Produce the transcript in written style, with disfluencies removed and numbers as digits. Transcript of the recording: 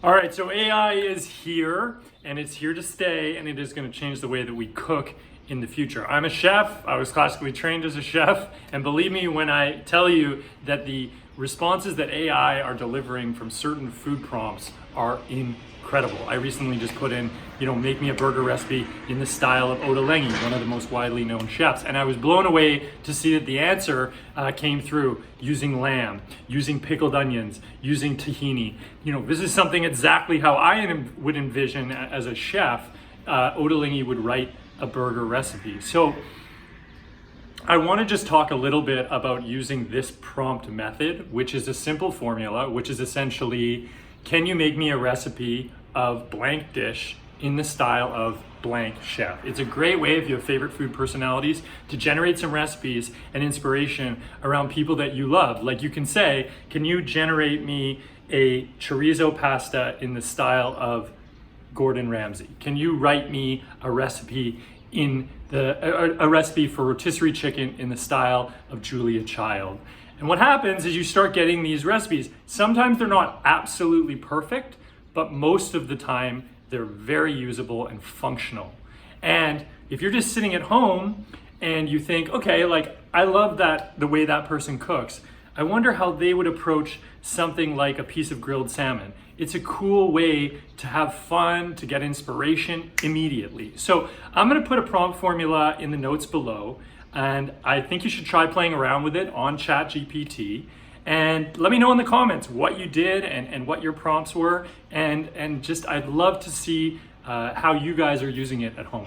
All right, so AI is here and it's here to stay, and it is going to change the way that we cook in the future. I'm a chef. I was classically trained as a chef, and believe me when I tell you that the responses that AI are delivering from certain food prompts are incredible. I recently just put in, make me a burger recipe in the style of Oda Lengi, one of the most widely known chefs. And I was blown away to see that the answer came through using lamb, using pickled onions, using tahini. This is something exactly how I would envision as a chef, Oda Lengi would write a burger recipe. So I want to just talk a little bit about using this prompt method, which is a simple formula, which is essentially, can you make me a recipe of blank dish in the style of blank chef? It's a great way, if you have favorite food personalities, to generate some recipes and inspiration around people that you love. Like you can say, can you generate me a chorizo pasta in the style of Gordon Ramsay? Can you write me a recipe a recipe for rotisserie chicken in the style of Julia Child? And what happens is you start getting these recipes. Sometimes they're not absolutely perfect, but most of the time they're very usable and functional. And if you're just sitting at home and you think, okay, I love the way that person cooks, I wonder how they would approach something like a piece of grilled salmon. It's a cool way to have fun, to get inspiration immediately. So I'm gonna put a prompt formula in the notes below, and I think you should try playing around with it on ChatGPT. And let me know in the comments what you did and what your prompts were. And just, I'd love to see how you guys are using it at home.